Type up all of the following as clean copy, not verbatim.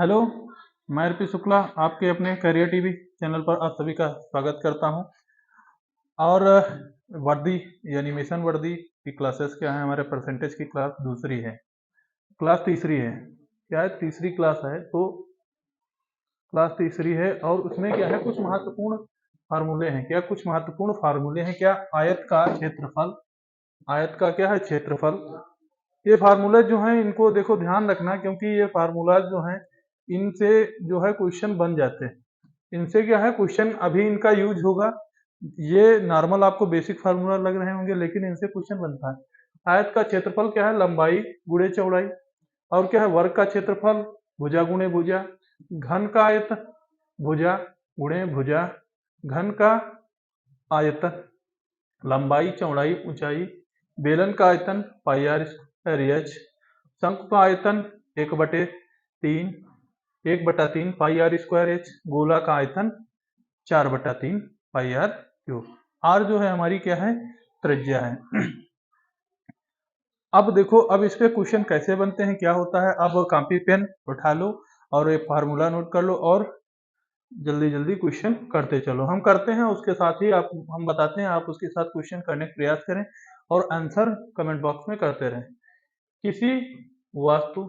Hello, मैं RP Shukla आपके अपने करियर टीवी चैनल पर आप सभी का स्वागत करता हूं। और वर्दी यानी मिशन वर्दी की क्लासेस क्या है, हमारे परसेंटेज की क्लास दूसरी है, क्लास तीसरी है। क्या है, तीसरी क्लास है, तो क्लास तीसरी है और उसमें क्या है, कुछ महत्वपूर्ण फार्मूले हैं। क्या कुछ महत्वपूर्ण फार्मूले हैं? क्या आयत का क्षेत्रफल, आयत का क्या है क्षेत्रफल, ये फार्मूला जो है इनको देखो ध्यान रखना, क्योंकि ये फार्मूला जो है इनसे जो है क्वेश्चन बन जाते हैं। इनसे क्या है क्वेश्चन अभी इनका यूज होगा। ये नॉर्मल आपको बेसिक फार्मूला लग रहे होंगे, लेकिन इनसे क्वेश्चन बनता है। आयत का क्षेत्रफल क्या है, लंबाई गुणे चौड़ाई। और क्या है, वर्ग का क्षेत्रफल भुजा गुणे भुजा। घन का आयत भुजा गुणे भुजा। घन का आयतन लंबाई चौड़ाई ऊंचाई। बेलन का आयतन पाई आर स्क्वायर एच। शंकु का आयतन 1/3 1/3 पाई आर स्क्वायर एच। गोला का आयतन 4/3 पाई आर क्यूब। आर जो है हमारी क्या है, त्रिज्या है। अब देखो, अब इस पे क्वेश्चन कैसे बनते हैं, क्या होता है। अब कॉपी पेन उठा लो और एक फार्मूला नोट कर लो और जल्दी जल्दी क्वेश्चन करते चलो। हम करते हैं, उसके साथ ही आप हम बताते हैं, आप उसके साथ क्वेश्चन करने का प्रयास करें और आंसर कमेंट बॉक्स में करते रहें। किसी वस्तु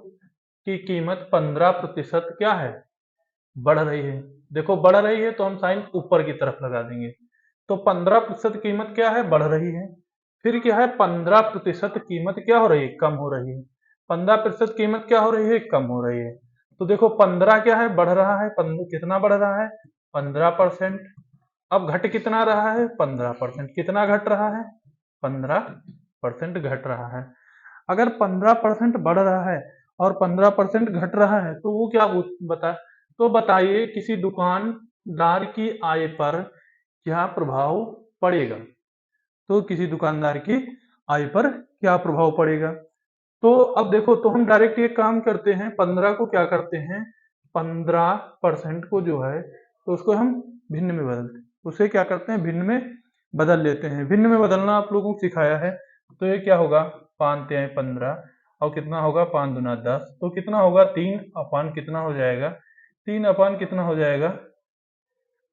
की कीमत 15% क्या है, बढ़ रही है। देखो बढ़ रही है तो हम साइन ऊपर की तरफ लगा देंगे। तो 15% कीमत क्या है, बढ़ रही है। फिर क्या है, 15% कीमत क्या हो रही है, कम हो रही है। 15% कीमत क्या हो रही है, कम हो रही है। तो देखो 15 क्या है, बढ़ रहा है। कितना बढ़ रहा है, 15%। अब घट कितना रहा है, 15%। कितना घट रहा है, 15% घट रहा है। अगर 15% बढ़ रहा है और 15% घट रहा है तो वो क्या बता तो बताइए किसी दुकानदार की आय पर क्या प्रभाव पड़ेगा। तो किसी दुकानदार की आय पर क्या प्रभाव पड़ेगा। तो अब देखो, तो हम डायरेक्ट ये काम करते हैं, 15 को क्या करते हैं, 15% को जो है तो उसको हम भिन्न में बदलते हैं। उसे क्या करते हैं, भिन्न में बदल लेते हैं। भिन्न में बदलना आप लोगों को सिखाया है। तो ये क्या होगा, 5×3 = 15 और कितना होगा, 5×2 = 10। तो कितना होगा, 3 कितना हो जाएगा, 3 कितना हो जाएगा,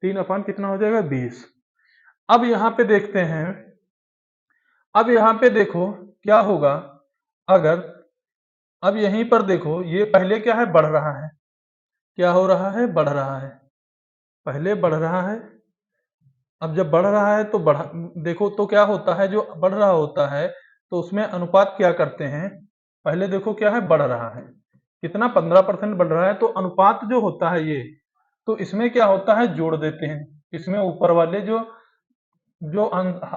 3 कितना हो जाएगा, 20। अब यहाँ पे देखते हैं, अब यहाँ पे देखो क्या होगा। अगर अब यहीं पर देखो, ये पहले क्या है, बढ़ रहा है। क्या हो रहा है, बढ़ रहा है। पहले बढ़ रहा है, अब जब बढ़ रहा है तो देखो तो क्या होता है, जो बढ़ रहा होता है तो उसमें अनुपात क्या करते हैं। पहले देखो क्या है, बढ़ रहा है, कितना 15% बढ़ रहा है, तो अनुपात जो होता है ये, तो इसमें क्या होता है, जोड़ देते हैं। इसमें ऊपर वाले जो जो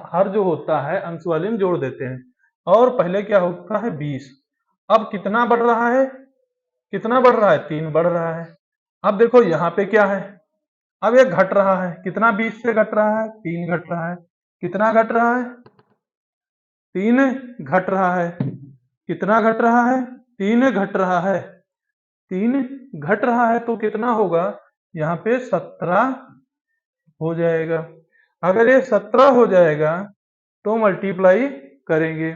हर जो होता है अंश वाले में जोड़ देते हैं। और पहले क्या होता है, 20। अब कितना बढ़ रहा है, कितना बढ़ रहा है, 3 बढ़ रहा है। अब देखो यहाँ पे क्या है, अब ये घट रहा है। कितना 20 से घट रहा है, 3 घट रहा है। कितना घट रहा है, 3 घट रहा है। कितना घट रहा है, 3 घट रहा है। 3 घट रहा है तो कितना होगा, यहाँ पे 17 हो जाएगा। अगर ये 17 हो जाएगा तो मल्टीप्लाई करेंगे,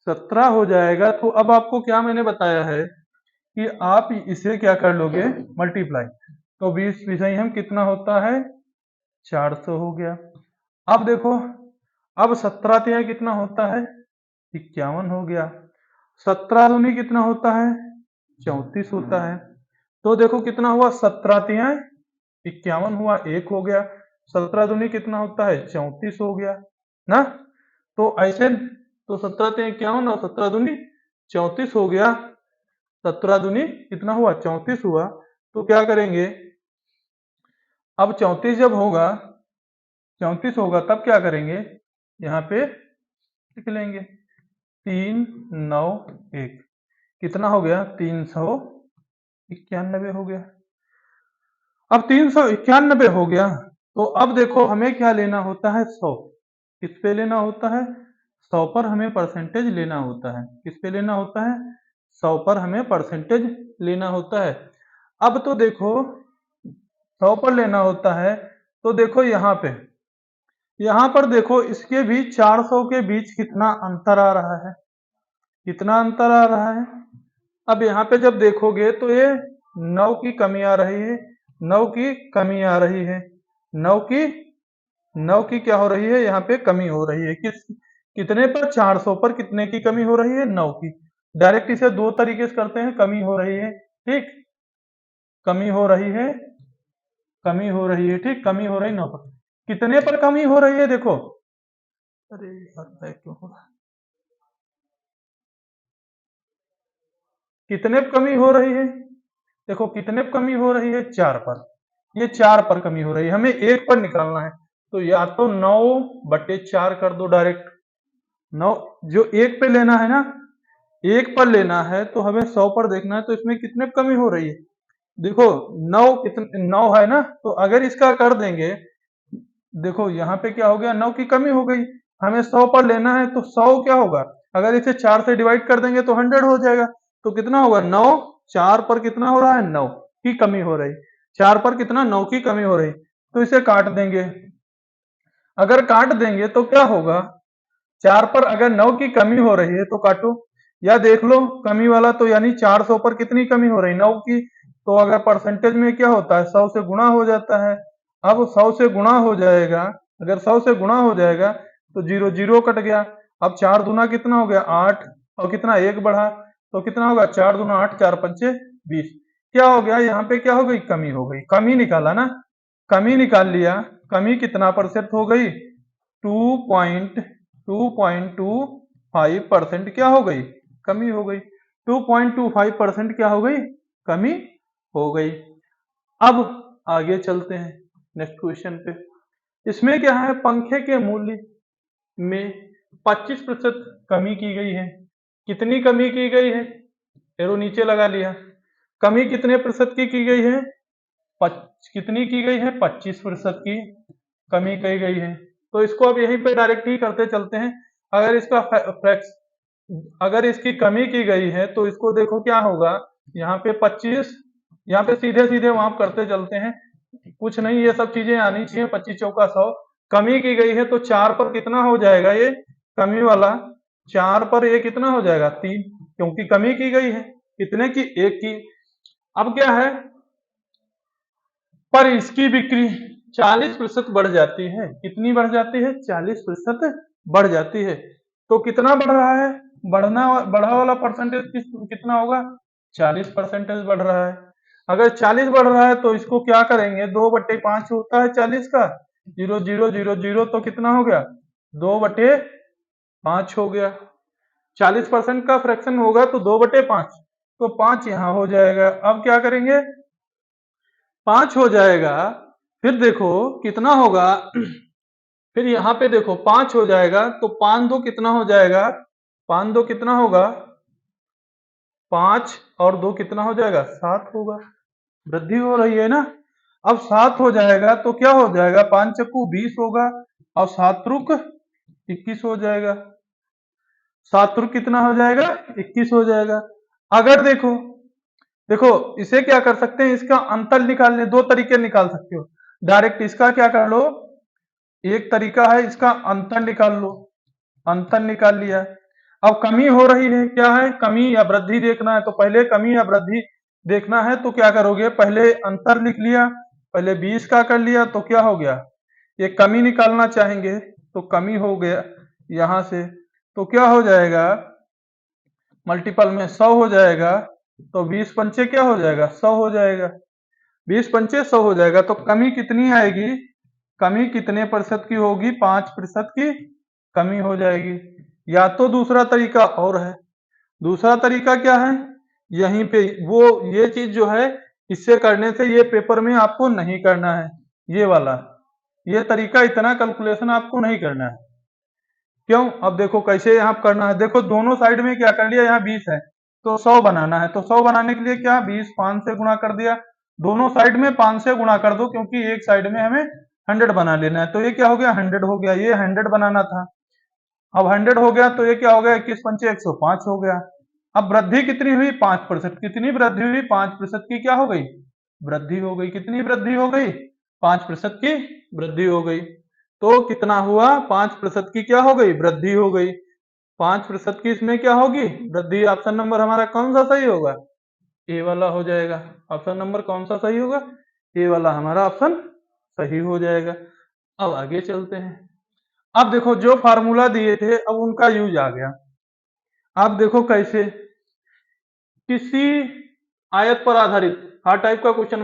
17 हो जाएगा। तो अब आपको क्या मैंने बताया है कि आप इसे क्या कर लोगे, मल्टीप्लाई। तो 20 विषय हम कितना होता है, 400 हो गया। अब देखो, अब 17 कितना होता है, 51 हो गया। 17 दूनी कितना होता है, 34 होता है। तो देखो कितना हुआ, 17×3 = 51 हुआ, 1 हो गया। 17 दूनी कितना होता है, 34 हो गया ना। तो ऐसे, तो 17×3 = 51 और 17 दूनी 34 हो गया। 17 दूनी कितना हुआ, 34 हुआ। तो क्या करेंगे, अब 34 जब होगा, 34 होगा तब क्या करेंगे, यहाँ पे लिख लेंगे 391। कितना हो गया, 391 हो गया। अब 391 हो गया तो अब देखो हमें क्या लेना होता है, 100। किस पे लेना होता है, 100 पर हमें परसेंटेज लेना होता है। किस पे लेना होता है, 100 पर हमें परसेंटेज लेना होता है। अब तो देखो 100 पर लेना होता है, तो देखो यहाँ पर देखो इसके बीच 400 के बीच कितना अंतर आ रहा है, कितना अंतर आ रहा है। अब यहाँ पे जब देखोगे तो ये 9 की कमी आ रही है, 9 की कमी आ रही है, 9 की क्या हो रही है, यहाँ पे कमी हो रही है। कितने पर, 400 पर कितने की कमी हो रही है, 9 की। डायरेक्ट इसे दो तरीके से करते हैं, कमी हो रही है, ठीक, कमी हो रही है, कमी हो रही है, ठीक, कमी हो रही 9 पर। कितने पर कमी हो रही है, देखो, अरे यार क्यों हो रहा है, कितने पर कमी हो रही है, देखो कितने पर कमी हो रही है, 4 पर। ये 4 पर कमी हो रही है, हमें 1 पर निकालना है, तो या तो 9/4 कर दो डायरेक्ट। 9 जो 1 पे लेना है ना, 1 पर लेना है तो हमें 100 पर देखना है, तो इसमें कितने पर कमी हो रही है, देखो 9 कितने, 9 है ना, तो अगर इसका कर देंगे, देखो यहाँ पे क्या हो गया, 9 की कमी हो गई, हमें 100 पर लेना है, तो 100 क्या होगा, अगर इसे 4 से डिवाइड कर देंगे तो 100 हो जाएगा, तो कितना होगा, 9, 4 पर कितना हो रहा है, 9 की कमी हो रही, 4 पर कितना, 9 की कमी हो रही, तो इसे काट देंगे। अगर काट देंगे तो क्या होगा, 4 पर अगर 9 की कमी हो रही है तो काटो, या देख लो कमी वाला, तो यानी 400 पर कितनी कमी हो रही, 9 की, तो अगर परसेंटेज में क्या होता है, 100 से गुणा हो जाता है। अब 100 से गुणा हो जाएगा, अगर 100 से गुणा हो जाएगा तो 0 0 कट गया। अब 4 दूना कितना हो गया, 8, और कितना, 1 बढ़ा, तो कितना होगा, 4 दूना 8, 4 पंचे 20। क्या हो गया, यहाँ पे क्या हो गई, कमी हो गई, कमी निकाला ना, कमी निकाल लिया। कमी कितना प्रतिशत हो गई, 2.25% क्या हो गई, कमी हो गई, 2.25% क्या हो गई, कमी हो गई। अब आगे चलते हैं नेक्स्ट क्वेश्चन पे। इसमें क्या है, पंखे के मूल्य में 25% कमी की गई है। कितनी कमी की गई है, एरो नीचे लगा लिया, कमी कितने प्रतिशत की गई है, कितनी की गई है, 25% की कमी की गई है। तो इसको अब यहीं पे डायरेक्ट ही करते चलते हैं। अगर इसका फ्रैक्स अगर इसकी कमी की गई है तो इसको देखो क्या होगा, यहाँ पे 25, यहाँ पे सीधे सीधे वहां करते चलते हैं, कुछ नहीं, ये सब चीजें आनी चाहिए, 25 चौका 100, कमी की गई है तो 4 पर कितना हो जाएगा, ये कमी वाला 4 पर ये कितना हो जाएगा, 3, क्योंकि कमी की गई है, कितने की, 1 की। अब क्या है, पर इसकी बिक्री 40% बढ़ जाती है, कितनी बढ़ जाती है, 40% बढ़ जाती है, तो कितना बढ़ रहा है, बढ़ा वाला परसेंटेज कितना होगा, 40% बढ़ रहा है। अगर 40 बढ़ रहा है तो इसको क्या करेंगे, 2/5 होता है 40 का, 0 0 0 0, तो कितना हो गया, 2/5 हो गया। 40% का फ्रैक्शन होगा तो 2/5, तो 5 यहाँ हो जाएगा। अब क्या करेंगे, 5 हो जाएगा, फिर देखो कितना होगा, फिर यहाँ पे देखो 5 हो जाएगा, तो 5 दो कितना हो जाएगा, 5 दो कितना होगा, 5 और 2 कितना हो जाएगा, 7 होगा, वृद्धि हो रही है ना। अब 7 हो जाएगा तो क्या हो जाएगा, 5 चक्कू 20 होगा, और 7 त्रुक 21 हो जाएगा, 7 त्रुक कितना हो जाएगा, 21 हो जाएगा। अगर देखो देखो इसे क्या कर सकते हैं, इसका अंतर निकालने, दो तरीके निकाल सकते हो, डायरेक्ट इसका क्या कर लो, एक तरीका है इसका अंतर निकाल लो, अंतर निकाल लिया। अब कमी हो रही है, क्या है, कमी या वृद्धि देखना है, तो पहले कमी या वृद्धि देखना है तो क्या करोगे, पहले अंतर लिख लिया, पहले 20 का कर लिया, तो क्या हो गया, ये कमी निकालना चाहेंगे तो कमी हो गया यहां से, तो क्या हो जाएगा, मल्टीपल में 100 हो जाएगा, तो 20 पंचे क्या हो जाएगा, 100 हो जाएगा, 20 पंचे 100 हो जाएगा, तो कमी कितनी आएगी, कमी कितने प्रतिशत की होगी, 5% की कमी हो जाएगी। या तो दूसरा तरीका और है, दूसरा तरीका क्या है, यहीं पे वो ये चीज जो है, इससे करने से ये पेपर में आपको नहीं करना है, ये वाला, ये तरीका इतना कैलकुलेशन आपको नहीं करना है। क्यों, अब देखो कैसे यहाँ करना है, देखो दोनों साइड में क्या कर लिया, यहाँ 20 है तो 100 बनाना है, तो 100 बनाने के लिए क्या, 20 5 से गुणा कर दिया, दोनों साइड में 5 से गुणा कर दो, क्योंकि एक साइड में हमें 100 बना लेना है, तो ये क्या हो गया, 100 हो गया, ये 100 बनाना था। अब 100 हो गया तो ये क्या हो गया, 21 पंचे 105 हो गया। अब वृद्धि कितनी हुई, 5%, कितनी वृद्धि हुई, 5% की क्या हो गई, वृद्धि हो गई, कितनी वृद्धि हो गई, 5% की वृद्धि हो गई, तो कितना हुआ, 5% की क्या हो गई, वृद्धि हो गई, 5% की इसमें क्या होगी, वृद्धि। ऑप्शन नंबर हमारा कौन सा सही होगा, ए वाला हो जाएगा। ऑप्शन नंबर कौन सा सही होगा? ए वाला हमारा ऑप्शन सही हो जाएगा। अब आगे चलते हैं। अब देखो जो फार्मूला दिए थे अब उनका यूज आ गया। आप देखो कैसे, किसी आयत पर आधारित हर टाइप का क्वेश्चन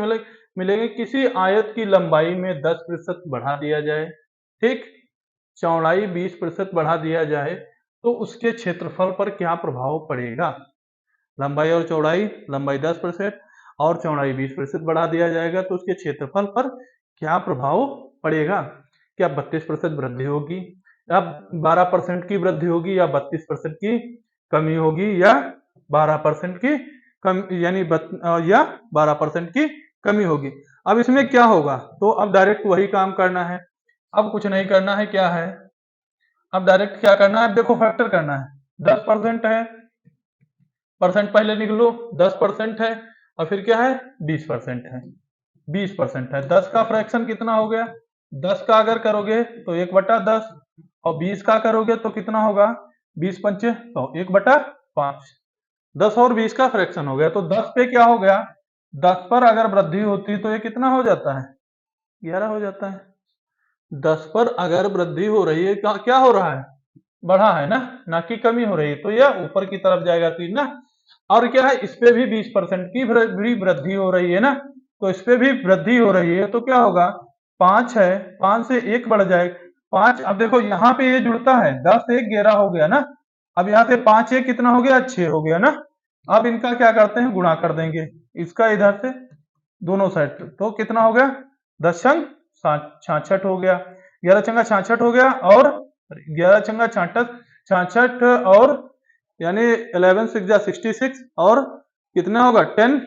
मिलेंगे। किसी आयत की लंबाई में 10% बढ़ा दिया जाए, ठीक, चौड़ाई 20% बढ़ा दिया जाए तो उसके क्षेत्रफल पर क्या प्रभाव पड़ेगा? लंबाई और चौड़ाई, लंबाई 10% और चौड़ाई 20% बढ़ा दिया जाएगा तो उसके क्षेत्रफल पर क्या प्रभाव पड़ेगा? क्या 32% वृद्धि होगी, या 12% की वृद्धि होगी, या 32% की कमी होगी, या 12% की कम यानी या 12% की कमी होगी? अब इसमें क्या होगा? तो अब डायरेक्ट वही काम करना है, अब कुछ नहीं करना है। क्या है, अब डायरेक्ट क्या करना है? देखो फैक्टर करना है। 10% है, परसेंट पहले निकलो, 10% है और फिर क्या है? 20% है। 20% है, 10 का फ्रैक्शन कितना हो गया? 10 का अगर करोगे तो 1/10 और 20 का करोगे तो कितना होगा? 20 पंचे 100, 1/5। 10 और 20 का फ्रैक्शन हो गया तो 10 पे क्या हो गया? 10 पर अगर वृद्धि होती तो ये कितना हो जाता है? 11 हो जाता है। 10 पर अगर वृद्धि हो रही है, क्या हो रहा है? बढ़ा है ना कि कमी हो रही है, तो यह ऊपर की तरफ जाएगा तीर ना। और क्या है, इस पे भी 20% की भी वृद्धि हो रही है ना, तो इस पे भी वृद्धि हो रही है तो क्या होगा? 5 है, 5 से 1 बढ़ जाएगा 5। अब देखो यहाँ पे ये जुड़ता है, 10 1 11 हो गया ना। अब यहाँ से 5 1 कितना हो गया? 6 हो गया ना। अब इनका क्या करते हैं? गुणा कर देंगे इसका इधर से दोनों साइड, तो कितना हो गया? 10 छंग 66 हो गया, 11 छंगा 66 हो गया, और 11 छंगा 66 और यानी 11 6 जा 66 और कितना होगा? 10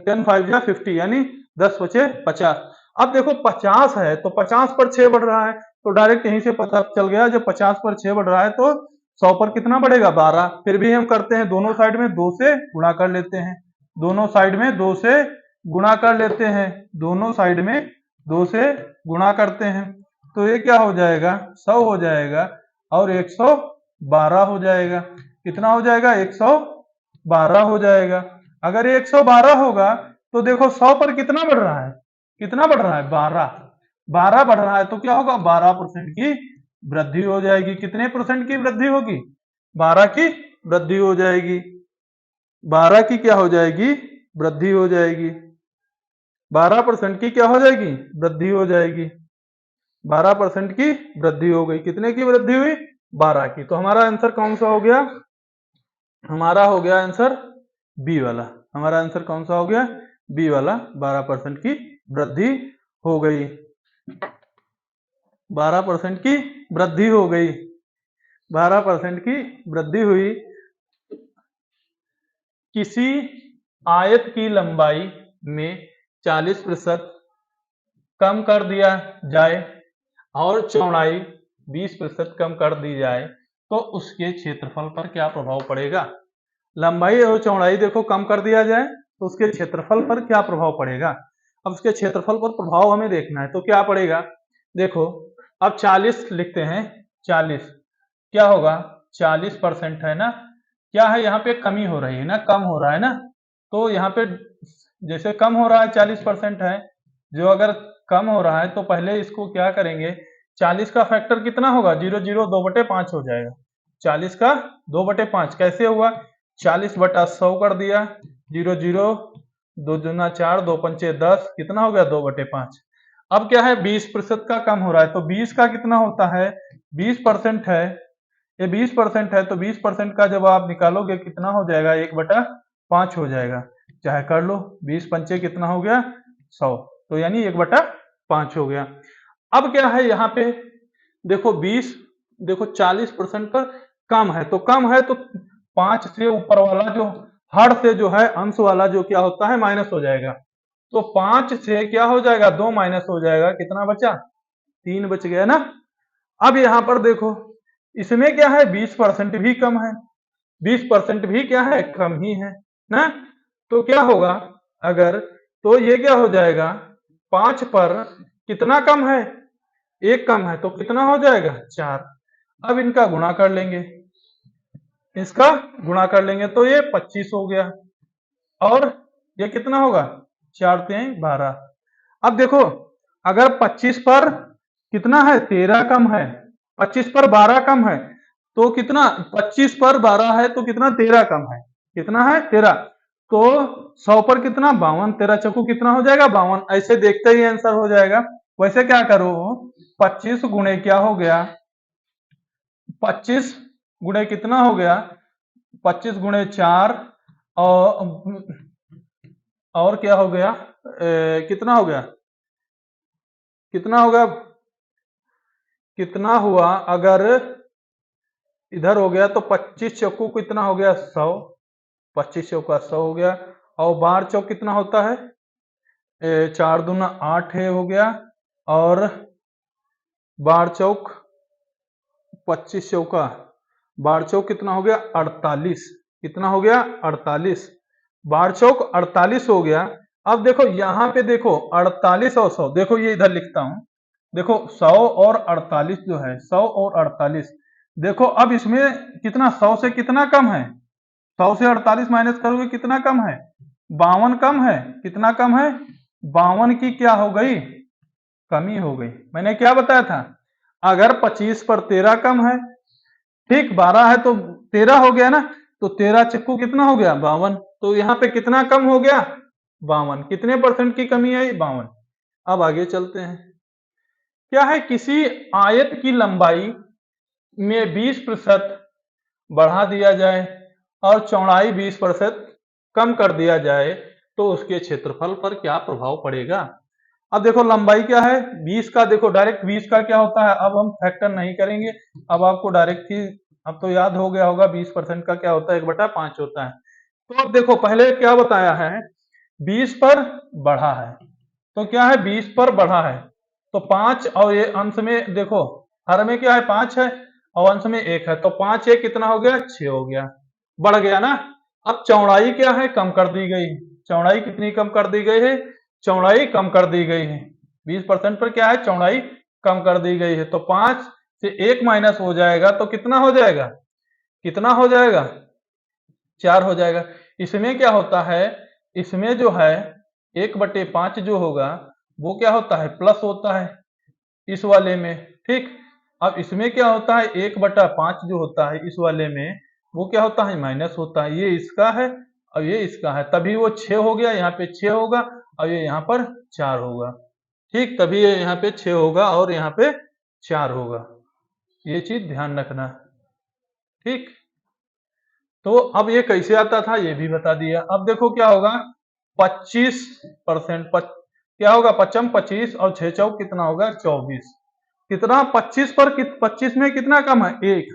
10 5 जा 50 यानी 10 बचे 50। अब देखो 50 है तो 50 पर 6 बढ़ रहा है, तो डायरेक्ट यहीं से पता चल गया जब 50 पर 6 बढ़ रहा है तो 100 पर कितना बढ़ेगा? 12। फिर भी हम करते हैं दोनों साइड में 2 से गुणा कर लेते हैं, दोनों साइड में 2 से गुणा कर लेते हैं, दोनों साइड में 2 से गुणा करते हैं तो ये क्या हो जाएगा? 100 हो जाएगा और 112 हो जाएगा। कितना हो जाएगा? 112 हो जाएगा। अगर ये 112 होगा तो देखो 100 पर कितना बढ़ रहा है? कितना बढ़ रहा है? 12। 12 बढ़ रहा है तो क्या होगा? 12% की वृद्धि हो जाएगी। कितने परसेंट की वृद्धि होगी? 12 की वृद्धि हो जाएगी। 12 की क्या हो जाएगी? वृद्धि हो जाएगी। 12% की क्या हो जाएगी? वृद्धि हो जाएगी। 12% की वृद्धि हो गई। कितने की वृद्धि हुई? 12 की। तो हमारा आंसर कौन सा हो गया? हमारा हो गया आंसर बी वाला। हमारा आंसर कौन सा हो गया? बी वाला। 12% की वृद्धि हो गई। 12% की वृद्धि हो गई। 12% की वृद्धि हुई। किसी आयत की लंबाई में 40% कम कर दिया जाए और चौड़ाई 20% कम कर दी जाए तो उसके क्षेत्रफल पर क्या प्रभाव पड़ेगा? लंबाई और चौड़ाई देखो कम कर दिया जाए तो उसके क्षेत्रफल पर क्या प्रभाव पड़ेगा? अब उसके क्षेत्रफल पर प्रभाव हमें देखना है तो क्या पड़ेगा? देखो अब 40 लिखते हैं। 40 क्या होगा? 40% है ना, क्या है? यहाँ पे कमी हो रही है ना, कम हो रहा है ना, तो यहाँ पे जैसे कम हो रहा है 40% है, जो अगर कम हो रहा है तो पहले इसको क्या करेंगे? 40 का फैक्टर कितना होगा? 0 0 2/5 हो जाएगा। 40 का 2/5 कैसे हुआ? 40/100 कर दिया, 0 0 2 दूना 4 2 पंचे 10 कितना हो गया? 2/5। अब क्या है? 20% का कम हो रहा है तो 20 का कितना होता है? 20% है, ये 20% है तो 20% का जब आप निकालोगे कितना हो जाएगा? 1/5 हो जाएगा। चाहे कर लो, 20 पंचे कितना हो गया? 100, तो यानी 1/5 हो गया। अब क्या है यहाँ पे? देखो 20, देखो 40% पर कम है तो 5 से ऊपर वाला जो हर से जो है अंश वाला जो क्या होता है? माइनस हो जाएगा। तो 5 से क्या हो जाएगा? 2 माइनस हो जाएगा। कितना बचा? 3 बच गया ना। अब यहाँ पर देखो इसमें क्या है? 20% भी कम है, 20% भी क्या है? कम ही है ना। तो क्या होगा अगर? तो ये क्या हो जाएगा? 5 पर कितना कम है? 1 कम है तो कितना हो जाएगा? 4। अब इनका गुणा कर लेंगे, इसका गुणा कर लेंगे तो ये 25 हो गया और ये कितना होगा 4 3 12। अब देखो अगर 25 पर कितना है 13 कम है, 25 पर 12 कम है तो कितना, 25 पर 12 है तो कितना 13 कम है, कितना है 13। तो 100 पर कितना 52, 13 चक्कू कितना हो जाएगा 52, ऐसे देखते ही आंसर हो जाएगा। वैसे क्या करो 25 गुणे क्या हो गया, 25 गुणे कितना हो गया, 25 गुणे 4 और क्या हो गया कितना हो गया, कितना होगा, कितना हुआ अगर इधर हो गया तो 25 चौको कितना हो गया 100, 25 चौका 100 हो गया। और 12 चौक कितना होता है 4 दूना 8 है हो गया, और 12 चौक 25 चौका 12 चौक कितना हो गया 48, कितना हो गया 48, 12 चौक 48 हो गया। अब देखो यहाँ पे देखो 48 और 100, देखो ये इधर लिखता हूं, देखो 100 और 48 जो है 100 और 48, देखो अब इसमें कितना 100 से कितना कम है, 100 से 48 माइनस करोगे कितना कम है 52 कम है, कितना कम है 52 की क्या हो गई कमी हो गई। मैंने क्या बताया था अगर 25 पर 13 कम है, ठीक 12 है तो 13 हो गया ना, तो 13 चक्कू कितना हो गया 52, तो यहाँ पे कितना कम हो गया 52, कितने परसेंट की कमी आई 52। अब आगे चलते हैं, क्या है किसी आयत की लंबाई में 20% बढ़ा दिया जाए और चौड़ाई 20% कम कर दिया जाए तो उसके क्षेत्रफल पर क्या प्रभाव पड़ेगा। अब देखो लंबाई क्या है 20 का, देखो डायरेक्ट 20 का क्या होता है, अब हम फैक्टर नहीं करेंगे, अब आपको डायरेक्ट ही अब तो याद हो गया होगा 20% का क्या होता है 1/5 होता है। तो अब देखो पहले क्या बताया है 20 पर बढ़ा है, तो क्या है 20 पर बढ़ा है तो 5, और ये अंश में देखो हर में क्या है 5 है और अंश में 1 है, तो 5 1 कितना हो गया 6 हो गया, बढ़ गया ना। अब चौड़ाई क्या है कम कर दी गई, चौड़ाई कितनी कम कर दी गई है, चौड़ाई कम कर दी गई है 20% पर क्या है चौड़ाई कम कर दी गई है, तो 5 से 1 माइनस हो जाएगा तो कितना हो जाएगा, कितना हो जाएगा 4 हो जाएगा। इसमें क्या होता है, इसमें जो है 1/5 जो होगा वो क्या होता है प्लस होता है इस वाले में, ठीक। अब इसमें क्या होता है 1/5 जो होता है इस वाले में वो क्या होता है माइनस होता है, ये इसका है और ये इसका है, तभी वो 6 हो गया, यहाँ पे 6 होगा और ये यहाँ पर 4 होगा, ठीक, तभी ये यहाँ पे 6 होगा और यहाँ पे 4 होगा, ये चीज ध्यान रखना, ठीक। तो अब ये कैसे आता था ये भी बता दिया। अब देखो क्या होगा 25%, क्या होगा 55 25 और 6 चौक कितना होगा 24, कितना 25 पर 25 में कितना कम है 1,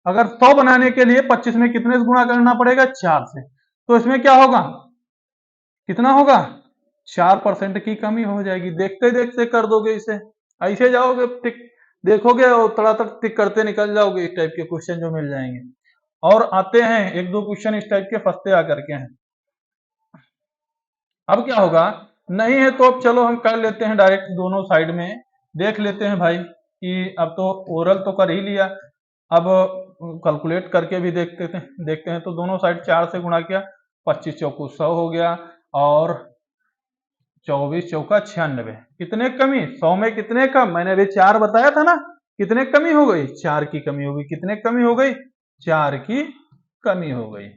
अगर 100 बनाने के लिए 25 में कितने से गुणा करना पड़ेगा 4 से, तो इसमें क्या होगा कितना होगा 4% की कमी हो जाएगी, देखते देखते कर दोगे इसे, ऐसे जाओगे टिक देखोगे और थोड़ा तक टिक करते निकल जाओगे, इस टाइप के क्वेश्चन जो मिल जाएंगे। और आते हैं एक दो क्वेश्चन इस टाइप के फंसते आकर के हैं। अब क्या होगा नहीं है तो अब चलो हम कर लेते हैं डायरेक्ट दोनों साइड में देख लेते हैं भाई कि अब तो ओरल तो कर ही लिया, अब कैलकुलेट करके भी देखते हैं तो दोनों साइड 4 से गुणा किया 25 चौको 100 हो गया और 24 चौका 96, कितने कमी 100 में कितने कम, मैंने अभी 4 बताया था ना, कितने कमी हो गई 4 की कमी हो गई, कितने कमी हो गई 4 की कमी हो गई।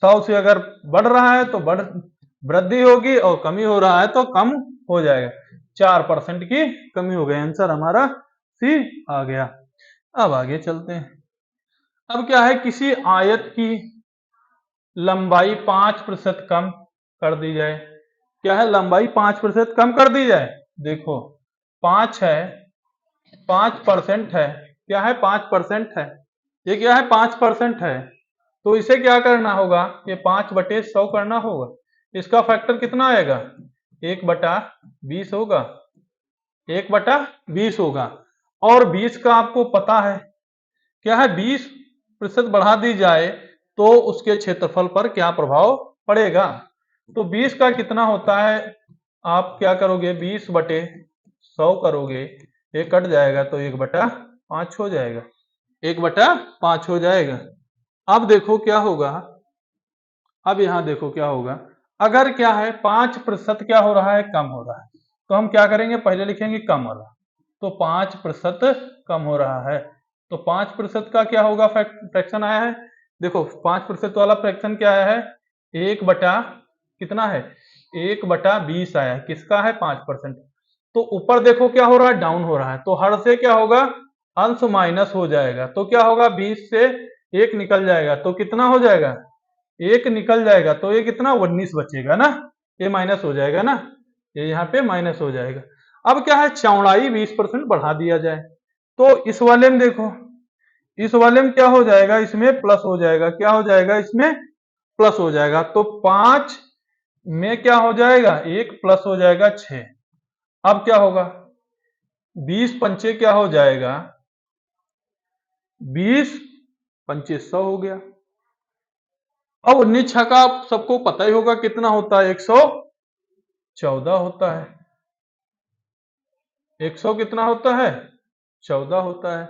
100 से अगर बढ़ रहा है तो वृद्धि होगी और कमी हो रहा है तो कम हो जाएगा, 4% की कमी हो गई, आंसर हमारा सी आ गया। अब आगे चलते हैं, अब क्या है किसी आयत की लंबाई 5% कम कर दी जाए, क्या है लंबाई 5% कम कर दी जाए, देखो 5 है 5% है, क्या है 5% है, ये क्या है 5% है, तो इसे क्या करना होगा ये 5/100 करना होगा, इसका फैक्टर कितना आएगा 1/20 होगा, 1/20 होगा। और 20 का आपको पता है क्या है 20% बढ़ा दी जाए तो उसके क्षेत्रफल पर क्या प्रभाव पड़ेगा, तो 20 का कितना होता है, आप क्या करोगे 20/100 करोगे, ये कट जाएगा तो 1/5 हो जाएगा, 1/5 हो जाएगा। अब देखो क्या होगा, अब यहां देखो क्या होगा, अगर क्या है 5% क्या हो रहा है, कम हो रहा है, तो हम क्या करेंगे, पहले लिखेंगे कम वाला। तो 5% कम हो रहा है, तो 5% का क्या होगा, फ्रैक्शन आया है। देखो 5% वाला फ्रैक्शन क्या आया है, 1 बटा कितना है, 1/20 आया है। किसका है, 5%। तो ऊपर देखो क्या हो रहा है, डाउन हो रहा है, तो हर से क्या होगा, अंश माइनस हो जाएगा। तो क्या होगा, 20 से 1 निकल जाएगा, तो कितना हो जाएगा, 1 निकल जाएगा, तो ये कितना 19 बचेगा ना, ये माइनस हो जाएगा ना, ये यहाँ पे माइनस हो जाएगा। अब क्या है, चौड़ाई 20% बढ़ा दिया जाए, तो इस वाले में देखो, इस वाले में क्या हो जाएगा, इसमें प्लस हो जाएगा, क्या हो जाएगा, इसमें प्लस हो जाएगा। तो 5 में क्या हो जाएगा, 1 प्लस हो जाएगा 6। अब क्या होगा, 20 पंचे क्या हो जाएगा, 20 पंचे 100 हो गया। अब 19 छक्का आप सबको पता ही होगा कितना होता है, 114 होता है। 100 कितना होता है, 14 होता है,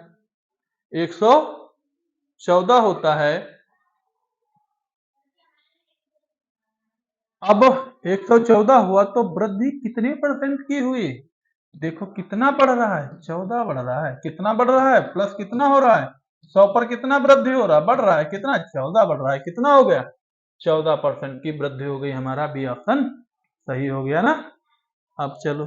114 होता है। अब 114 हुआ तो वृद्धि कितने परसेंट की हुई, देखो कितना बढ़ रहा है, 14 बढ़ रहा है। कितना बढ़ रहा है, प्लस कितना हो रहा है, 100 पर कितना वृद्धि हो रहा है, बढ़ रहा है, कितना 14 बढ़ रहा है, कितना हो गया, 14% की वृद्धि हो गई। हमारा बी ऑप्शन सही हो गया ना। अब चलो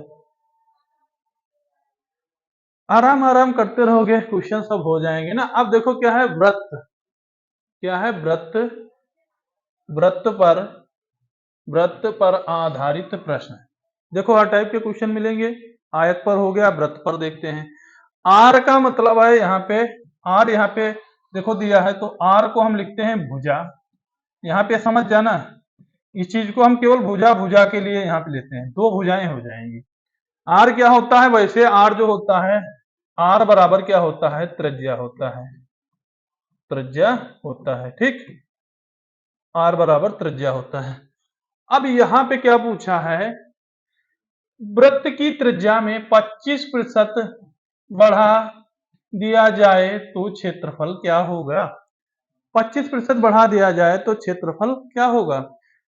आराम आराम करते रहोगे, क्वेश्चन सब हो जाएंगे ना। अब देखो क्या है, वृत्त, क्या है, वृत्त, वृत्त पर, वृत्त पर आधारित प्रश्न। देखो हर टाइप के क्वेश्चन मिलेंगे। आयत पर हो गया, वृत्त पर देखते हैं। आर का मतलब है यहाँ पे, आर यहाँ पे देखो दिया है, तो आर को हम लिखते हैं भुजा। यहाँ पे समझ जाना, इस चीज को हम केवल भुजा भुजा के लिए यहाँ पे लेते हैं, दो भुजाएं हो जाएंगी। आर क्या होता है, वैसे आर जो होता है, आर बराबर क्या होता है, त्रिज्या होता है, त्रिज्या होता है, ठीक, आर बराबर त्रिज्या होता है। अब यहाँ पे क्या पूछा है, वृत्त की त्रिज्या में 25% बढ़ा दिया जाए तो क्षेत्रफल क्या होगा, 25% बढ़ा दिया जाए तो क्षेत्रफल क्या होगा।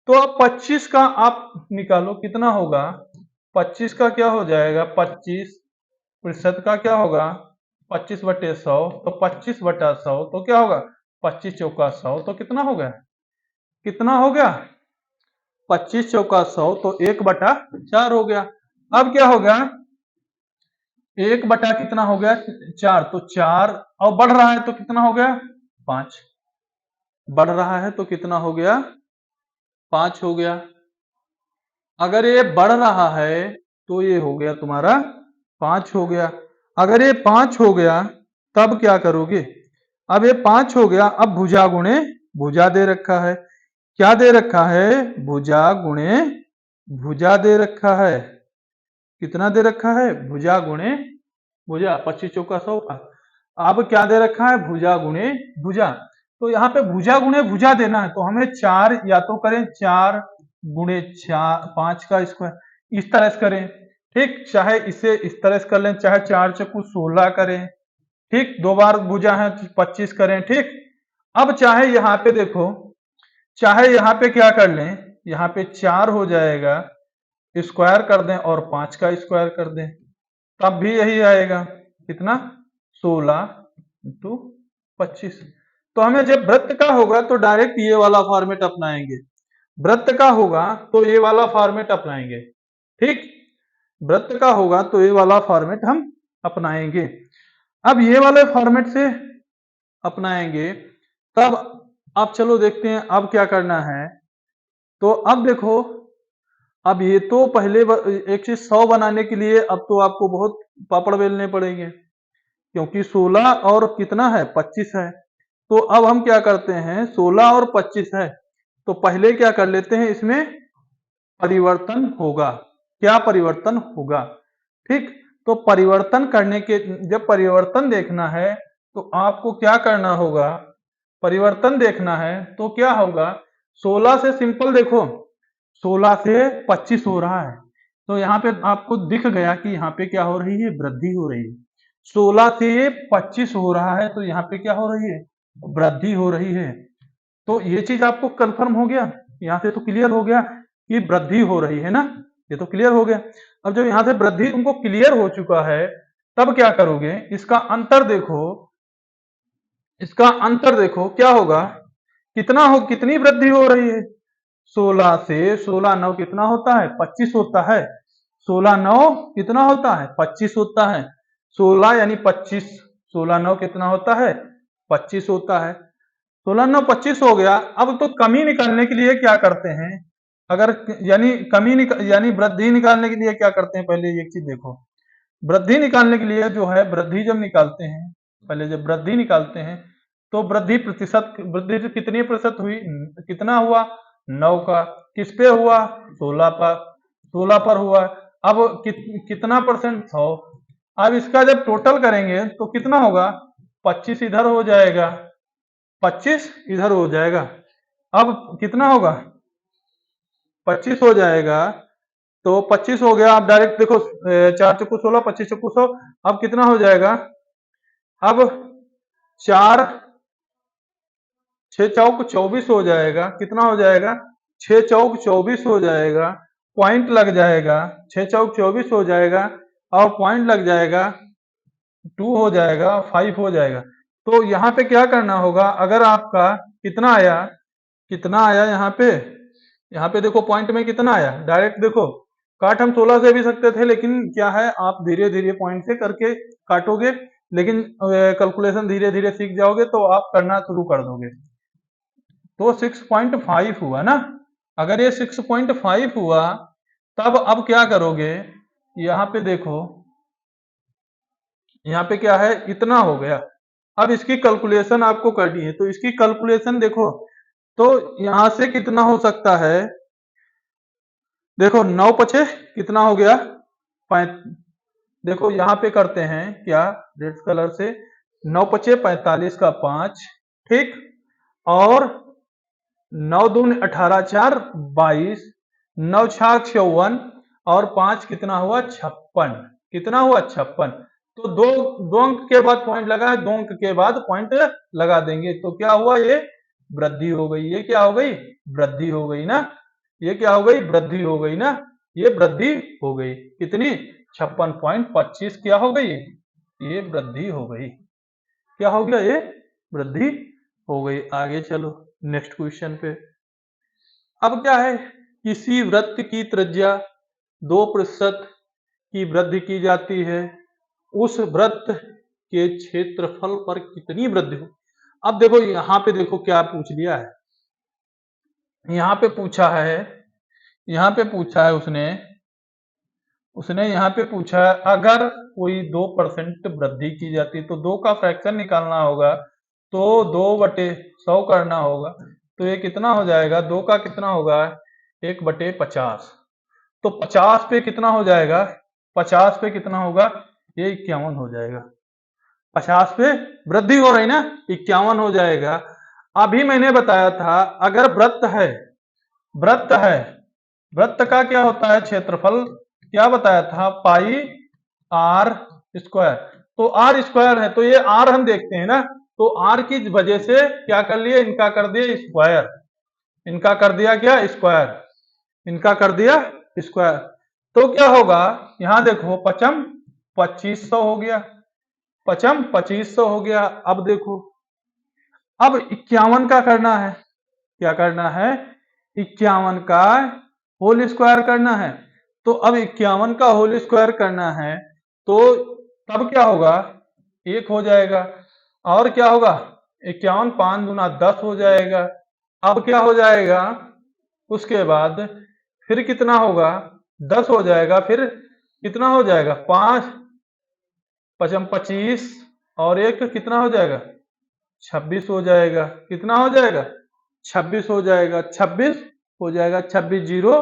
तो अब 25 का आप निकालो कितना होगा, 25 का क्या हो जाएगा, 25% का क्या होगा, 25/100, तो 25/100 तो क्या होगा, 25 चौका 100, तो कितना हो गया, कितना हो गया, 25 चौका 100, तो 1/4 हो गया। अब क्या हो गया, 1 बटा कितना हो गया, 4, तो 4, और बढ़ रहा है तो कितना हो गया, 5, बढ़ रहा है तो कितना हो गया, 5 हो गया। अगर ये बढ़ रहा है तो ये हो गया तुम्हारा 5 हो गया। अगर ये 5 हो गया तब क्या करोगे, अब ये 5 हो गया, अब भुजा गुणे भुजा दे रखा है, क्या दे रखा है, भुजा गुणे भुजा दे रखा है, कितना दे रखा है, भुजा गुणे भुजा, 25 चौका 100 का। अब क्या दे रखा है, भुजा गुणे भुजा, तो यहाँ पे भुजा गुणे भुजा देना है, तो हमें 4 या तो करें 4 गुणे 4 5 का स्क्वायर, इस तरह से करें, ठीक, चाहे इसे इस तरह से कर लें, चाहे 4 चौकू 16 करें, ठीक, दो बार भुजा है 25 करें, ठीक। अब चाहे यहाँ पे देखो, चाहे यहाँ पे क्या कर लें, यहाँ पे 4 हो जाएगा, स्क्वायर कर दें और 5 का स्क्वायर कर दें, तब भी यही आएगा, कितना, 16 × 25। तो हमें जब वृत्त का होगा तो डायरेक्ट ये वाला फॉर्मेट अपनाएंगे, वृत्त का होगा तो ये वाला फॉर्मेट अपनाएंगे, ठीक, वृत्त का होगा तो ये वाला फॉर्मेट हम अपनाएंगे। अब ये वाले फॉर्मेट से अपनाएंगे तब, अब चलो देखते हैं अब क्या करना है। तो अब देखो, अब ये तो पहले एक चीज 100 बनाने के लिए अब तो आपको बहुत पापड़ बेलने पड़ेंगे, क्योंकि 16 और कितना है, 25 है। तो अब हम क्या करते हैं, 16 और 25 है, तो पहले क्या कर लेते हैं, इसमें परिवर्तन होगा, क्या परिवर्तन होगा, ठीक। तो परिवर्तन करने के, जब परिवर्तन देखना है तो आपको क्या करना होगा, परिवर्तन देखना है तो क्या होगा, 16 से सिंपल देखो, 16 से 25 हो रहा है, तो यहाँ पे आपको दिख गया कि यहाँ पे क्या हो रही है, वृद्धि हो रही है। 16 से 25 हो रहा है तो यहाँ पे क्या हो रही है, वृद्धि हो रही है। तो ये चीज आपको कंफर्म हो गया, यहाँ से तो क्लियर हो गया कि वृद्धि हो रही है ना, ये तो क्लियर हो गया। अब जब यहां से वृद्धि तुमको क्लियर हो चुका है, तब क्या करोगे, इसका अंतर देखो, इसका अंतर देखो क्या होगा, कितनी वृद्धि हो रही है। 16 से 16 9 कितना होता है, 25 होता है। 16 9 कितना होता है, 25 होता है। 16 यानी 25, 16 9 कितना होता है, 25 होता है। 16 9 25 हो गया। अब तो कमी निकालने के लिए क्या करते हैं, अगर यानी यानी वृद्धि निकालने के लिए क्या करते हैं, पहले एक चीज देखो, वृद्धि निकालने के लिए जो है, वृद्धि जब निकालते हैं, पहले जब वृद्धि निकालते हैं तो वृद्धि प्रतिशत, वृद्धि कितनी प्रतिशत हुई, कितना हुआ, 9 का, किस पे हुआ, 16 पर, 16 पर हुआ। अब कितना परसेंट, 100। अब इसका जब टोटल करेंगे तो कितना होगा, 25 इधर हो जाएगा, 25 इधर हो जाएगा। अब कितना होगा, 25 हो जाएगा। तो 25 हो गया। आप डायरेक्ट देखो, 4 चौको 16, 25 चौको 100। अब कितना हो जाएगा, अब 4 6 चौक 24 हो जाएगा। कितना हो जाएगा, 6 चौक 24 हो जाएगा। पॉइंट लग जाएगा, 6 चौक 24 हो जाएगा और पॉइंट लग जाएगा, 2 हो जाएगा, 5 हो जाएगा। तो यहाँ पे क्या करना होगा, अगर आपका कितना आया, कितना आया यहाँ पे देखो पॉइंट में कितना आया, डायरेक्ट देखो, काट हम 16 से भी सकते थे, लेकिन क्या है, आप धीरे धीरे पॉइंट से करके काटोगे, लेकिन कैलकुलेशन धीरे धीरे सीख जाओगे तो आप करना शुरू कर दोगे। तो 6.5 हुआ ना। अगर ये 6.5 हुआ, तब अब क्या करोगे, यहाँ पे देखो, यहाँ पे क्या है, इतना हो गया। अब इसकी कैलकुलेशन आपको करनी है, तो इसकी कैलकुलेशन देखो, तो यहां से कितना हो सकता है, देखो 9 पचे कितना हो गया, देखो यहाँ पे करते हैं क्या, रेड कलर से, 9 पचे 45 का 5, ठीक, और 9 दून 18, 4 22, 9 छाक 54 और 5 कितना हुआ, 56, कितना हुआ, 56। तो दो अंक के बाद पॉइंट लगा है, 2 अंक के बाद पॉइंट लगा देंगे, तो क्या हुआ, ये वृद्धि हो गई। ये क्या हो गई, वृद्धि हो गई ना। ये क्या हो गई, वृद्धि हो गई ना। ये वृद्धि हो गई, कितनी, 56.25 क्या हो गई, ये वृद्धि हो गई। क्या हो गया, ये वृद्धि हो गई। आगे चलो नेक्स्ट क्वेश्चन पे। अब क्या है, किसी वृत्त की त्रिज्या 2% की वृद्धि की जाती है, उस वृत्त के क्षेत्रफल पर कितनी वृद्धि हो। अब देखो यहाँ पे देखो क्या पूछ लिया है, यहाँ पे पूछा है, यहाँ पे पूछा है उसने उसने यहाँ पे पूछा है, अगर कोई 2% वृद्धि की जाती है तो 2 का फ्रैक्शन निकालना होगा, तो 2/100 करना होगा। तो ये कितना हो जाएगा, 2 का कितना होगा, 1/50। तो 50 पे कितना हो जाएगा, 50 पे कितना होगा, ये 51 हो जाएगा। 50 पे वृद्धि हो रही ना, 51 हो जाएगा। अभी मैंने बताया था, अगर वृत्त है, वृत्त है, वृत्त का क्या होता है, क्षेत्रफल, क्या बताया था, पाई आर स्क्वायर। तो आर स्क्वायर है, तो ये आर हम देखते हैं ना, तो आर की वजह से क्या कर लिए, इनका कर दिया स्क्वायर, इनका कर दिया क्या, स्क्वायर, इनका कर दिया स्क्वायर। तो क्या होगा, यहां देखो, पचम 2500 हो गया, पचम 2500 हो गया। अब देखो, अब 51 का करना है, क्या करना है, 51 का होल स्क्वायर करना है। तो अब 51 का होल स्क्वायर करना है, तो तब क्या होगा, 1 हो जाएगा। और क्या होगा, 51 5 दूना 10 हो जाएगा। अब क्या हो जाएगा, उसके बाद फिर कितना होगा, 10 हो जाएगा, फिर कितना हो जाएगा, 5 पचम 25 और एक कितना हो जाएगा, 26 हो जाएगा। कितना हो जाएगा, 26 हो जाएगा, 26 हो जाएगा, 26 जीरो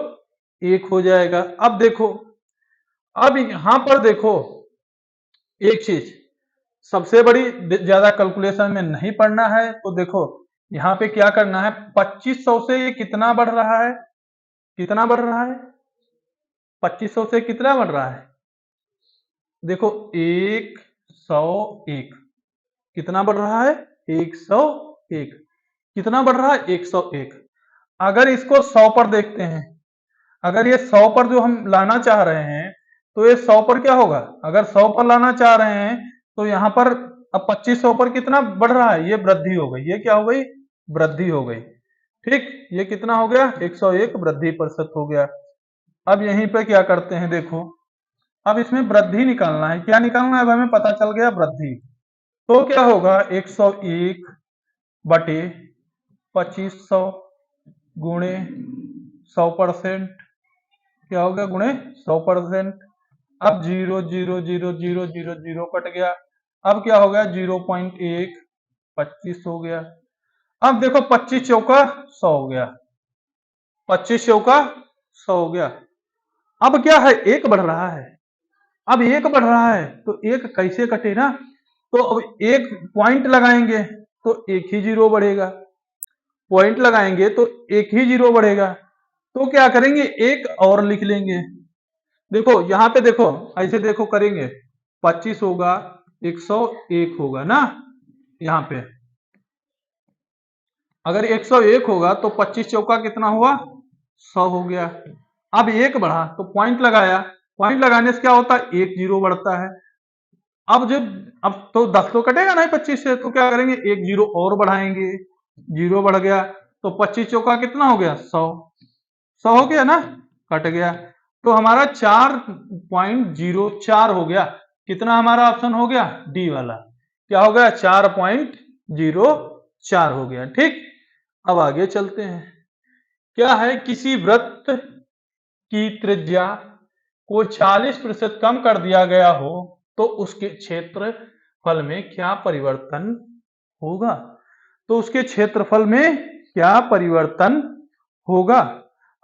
1 हो जाएगा। अब देखो, अब यहां पर देखो एक चीज, सबसे बड़ी, ज्यादा कैलकुलेशन में नहीं पढ़ना है, तो देखो यहाँ पे क्या करना है, 2500 से ये कितना बढ़ रहा है, कितना बढ़ रहा है, 2500 से कितना बढ़ रहा है, देखो 101, कितना बढ़ रहा है, 101, कितना बढ़ रहा है, 101। अगर इसको 100 पर देखते हैं, अगर ये 100 पर जो हम लाना चाह रहे हैं तो ये 100 पर क्या होगा, अगर 100 पर लाना चाह रहे हैं तो यहाँ पर अब 2500 पर कितना बढ़ रहा है, ये वृद्धि हो गई, ये क्या हो गई, वृद्धि हो गई। ठीक, ये कितना हो गया, 101 वृद्धि प्रतिशत हो गया। अब यहीं पे क्या करते हैं, देखो अब इसमें वृद्धि निकालना है, क्या निकालना है, अब हमें पता चल गया वृद्धि। तो क्या होगा, 101 बटे 2500 गुणे 100%, क्या हो गया, गुणे 100%। अब 0,000,000 कट गया, अब क्या हो गया, 0.1 25 हो गया। अब देखो 25 चौका 100 हो गया, 25 चौका 100 हो गया। अब क्या है, एक बढ़ रहा है, अब एक बढ़ रहा है तो एक कैसे कटे ना, तो अब एक पॉइंट लगाएंगे तो एक ही जीरो बढ़ेगा, पॉइंट लगाएंगे तो एक ही जीरो बढ़ेगा। तो क्या करेंगे, एक और लिख लेंगे। देखो यहाँ पे देखो, ऐसे देखो करेंगे, 25 होगा, 101 होगा ना, यहाँ पे अगर 101 होगा तो 25 चौका कितना हुआ, 100 हो गया। अब एक बढ़ा तो पॉइंट लगाया, पॉइंट लगाने से क्या होता है, एक जीरो बढ़ता है। अब जब अब तो 10 तो कटेगा ना 25 से, तो क्या करेंगे, एक जीरो और बढ़ाएंगे, जीरो बढ़ गया तो 25 चौका कितना हो गया, 100, 100 हो गया ना, कट गया। तो हमारा 4.04 हो गया, कितना हमारा ऑप्शन हो गया, डी वाला, क्या हो गया, 4.04 हो गया। ठीक, अब आगे चलते हैं, क्या है, किसी वृत्त की त्रिज्या को 40% कम कर दिया गया हो तो उसके क्षेत्रफल में क्या परिवर्तन होगा, तो उसके क्षेत्रफल में क्या परिवर्तन होगा।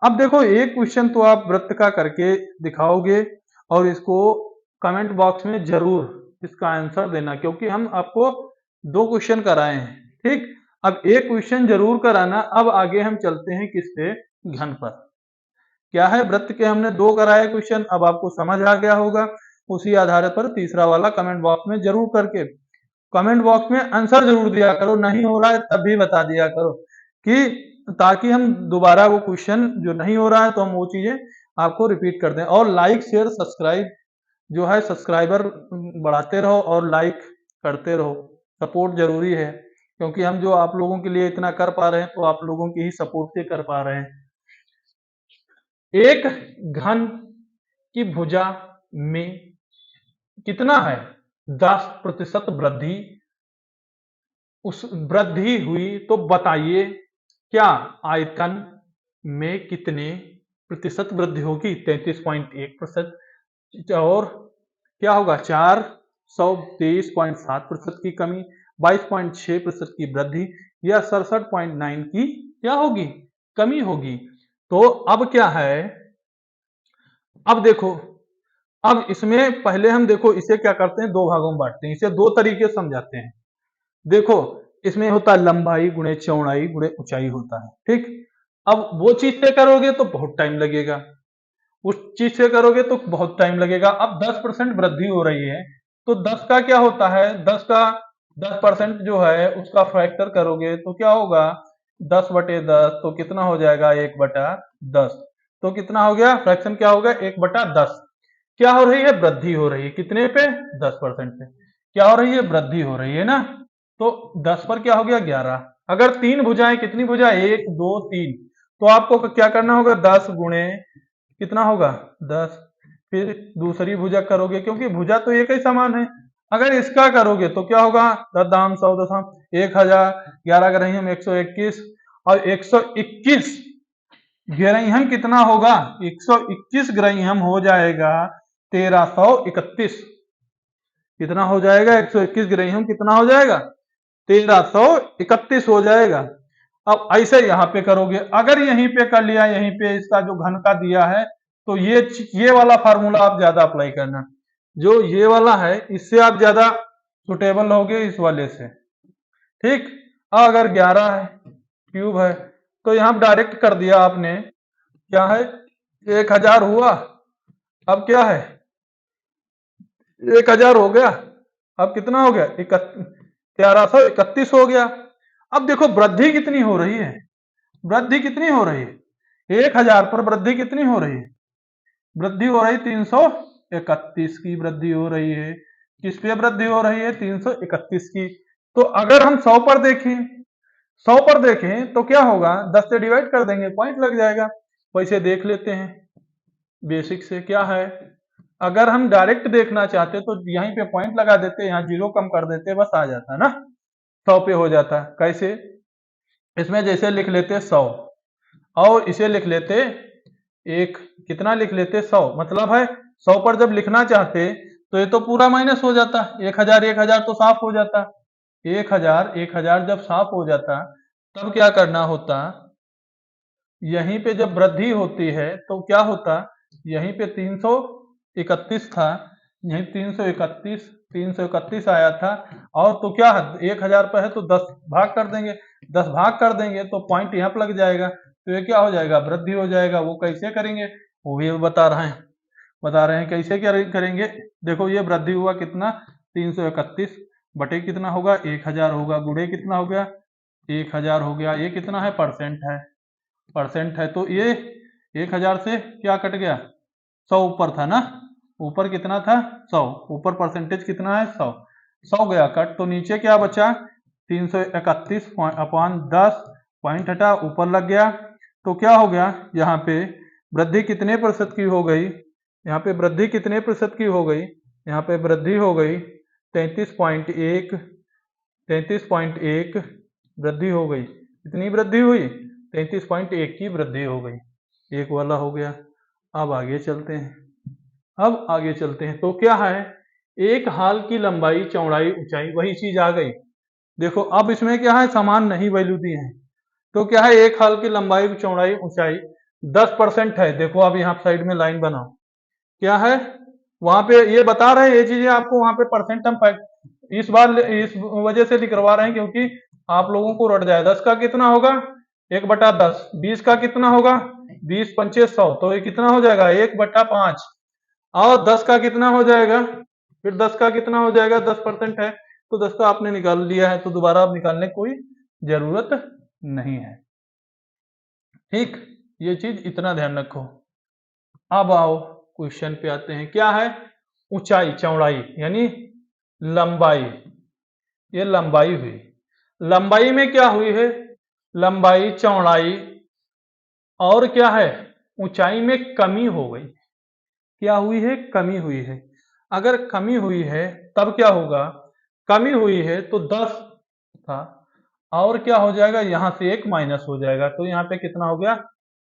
अब देखो एक क्वेश्चन तो आप वृत्त का करके दिखाओगे और इसको कमेंट बॉक्स में जरूर इसका आंसर देना, क्योंकि हम आपको 2 क्वेश्चन कराए हैं। ठीक, अब एक क्वेश्चन जरूर कराना। अब आगे हम चलते हैं किस पे, घन पर। क्या है, वृत्त के हमने 2 कराए क्वेश्चन, अब आपको समझ आ गया होगा। उसी आधार पर तीसरा वाला कमेंट बॉक्स में जरूर करके, कमेंट बॉक्स में आंसर जरूर दिया करो, नहीं हो रहा है तब भी बता दिया करो, कि ताकि हम दोबारा वो क्वेश्चन जो नहीं हो रहा है तो हम वो चीजें आपको रिपीट कर दें। और लाइक शेयर सब्सक्राइब जो है, सब्सक्राइबर बढ़ाते रहो और लाइक करते रहो, सपोर्ट जरूरी है, क्योंकि हम जो आप लोगों के लिए इतना कर पा रहे हैं तो आप लोगों की ही सपोर्ट से कर पा रहे हैं। एक घन की भुजा में कितना है, 10% वृद्धि, उस वृद्धि हुई तो बताइए क्या आयतन में कितने प्रतिशत वृद्धि होगी, 33.1%। और क्या होगा, 423.7% की कमी, 22.6% की वृद्धि, या 67.9 की क्या होगी, कमी होगी। तो अब क्या है, अब देखो, अब इसमें पहले हम देखो इसे क्या करते हैं, 2 भागों में बांटते हैं, इसे 2 तरीके से समझाते हैं। देखो इसमें होता है लंबाई गुणे चौड़ाई गुणे ऊंचाई होता है। ठीक, अब वो चीज से करोगे तो बहुत टाइम लगेगा, उस चीज से करोगे तो बहुत टाइम लगेगा। अब 10% वृद्धि हो रही है तो 10 का क्या होता है, 10% जो है उसका फैक्टर करोगे तो क्या होगा, 10/10 तो कितना हो जाएगा, 1/10। तो कितना हो गया, फ्रैक्शन क्या हो गया, 1/10। क्या हो रही है, वृद्धि हो रही है, कितने पे, 10% पे। क्या हो रही है, वृद्धि हो रही है ना। तो 10 पर क्या हो गया, 11। अगर 3 भुजाएं, कितनी भुजा, 1 2 3, तो आपको क्या करना होगा, 10 गुणे कितना होगा, 10। फिर दूसरी भुजा करोगे, क्योंकि भुजा तो एक ही समान है। अगर इसका करोगे तो क्या होगा, 10 दाम 100 दशम 1000, 11 ग्रही हम 121, और 121 ग्रहीम कितना होगा, 121 ग्रहीम हो जाएगा 1331। कितना हो जाएगा, 121 ग्रहीम कितना हो जाएगा, 1331 हो जाएगा। अब ऐसे यहां पे करोगे, अगर यहीं पे कर लिया, यहीं पे इसका जो घन का दिया है, तो ये वाला फार्मूला आप ज्यादा अप्लाई करना, जो ये वाला है इससे आप ज्यादा सुटेबल होगे इस वाले से। ठीक, अगर 11 है, क्यूब है, तो यहां डायरेक्ट कर दिया आपने, क्या है, 1000 हुआ, अब क्या है, 1000 हो गया, अब कितना हो गया, 1331 हो गया। अब देखो वृद्धि कितनी हो रही है, वृद्धि कितनी हो रही है, 1000 पर वृद्धि कितनी हो रही है? वृद्धि हो रही 331 की वृद्धि हो रही है। किस पे वृद्धि हो रही है? 331 की। तो अगर हम 100 पर देखें तो क्या होगा? 10 से डिवाइड कर देंगे, पॉइंट लग जाएगा। तो इसे देख लेते हैं बेसिक से क्या है। अगर हम डायरेक्ट देखना चाहते तो यहीं पे पॉइंट लगा देते, यहाँ जीरो कम कर देते, बस आ जाता ना, 100 पे हो जाता। कैसे? इसमें जैसे लिख लेते 100 और इसे लिख लेते एक, कितना लिख लेते 100, मतलब है 100 पर जब लिखना चाहते तो ये तो पूरा माइनस हो जाता, 1000 तो साफ हो जाता। 1000 जब साफ हो जाता तब क्या करना होता? यहीं पे जब वृद्धि होती है तो क्या होता? यहीं पे 331 था, यहीं 331 आया था। और तो क्या है, 1000 पे है तो 10 भाग कर देंगे, 10 भाग कर देंगे तो पॉइंट यहाँ पर लग जाएगा। तो ये क्या हो जाएगा? वृद्धि हो जाएगा। वो कैसे करेंगे वो भी बता रहे हैं कैसे क्या करेंगे। देखो ये वृद्धि हुआ कितना? 331 बटे कितना होगा? 1000 होगा, गुणे कितना हो गया? 1000 हो गया। ये कितना है? परसेंट है। तो ये 1000 से क्या कट गया? 100 ऊपर था ना, ऊपर कितना था? 100, ऊपर परसेंटेज कितना है? 100 गया कट, तो नीचे क्या बचा? 331 अपॉन 10, पॉइंट हटा, ऊपर लग गया। तो क्या हो गया? यहाँ पे वृद्धि कितने प्रतिशत की हो गई? यहाँ पे वृद्धि कितने प्रतिशत की हो गई? यहाँ पे वृद्धि हो गई 33.1, 33.1 वृद्धि हो गई। कितनी वृद्धि हुई? 33.1 की वृद्धि हो गई। एक वाला हो गया। अब आगे चलते हैं तो क्या है? एक हाल की लंबाई, चौड़ाई, ऊंचाई, वही चीज आ गई। देखो अब इसमें क्या है? समान नहीं वैल्यू दी है। तो क्या है? एक हाल की लंबाई, चौड़ाई, ऊंचाई 10% है। देखो अब यहाँ साइड में लाइन बनाओ, क्या है? वहां पे ये बता रहे हैं, ये चीजें आपको वहां पे परसेंट हम इस बार इस वजह से लिखवा रहे हैं क्योंकि आप लोगों को रट जाए। 10 का कितना होगा? 1/10। 20 का कितना होगा? 20 पंचे 100, तो ये कितना हो जाएगा? 1/5। और 10 का कितना हो जाएगा? फिर 10 का कितना हो जाएगा? 10% है तो 10 का आपने निकाल लिया है, तो दोबारा अब निकालने की कोई जरूरत नहीं है। ठीक, ये चीज इतना ध्यान रखो। अब आओ क्वेश्चन पे आते हैं। क्या है? ऊंचाई, चौड़ाई यानी लंबाई। ये लंबाई हुई। लंबाई में क्या हुई है? लंबाई, चौड़ाई और क्या है? ऊंचाई में कमी हो गई। क्या हुई है? कमी हुई है। अगर कमी हुई है तब क्या होगा? कमी हुई है तो 10 था और क्या हो जाएगा? यहां से 1 माइनस हो जाएगा, तो यहाँ पे कितना हो गया?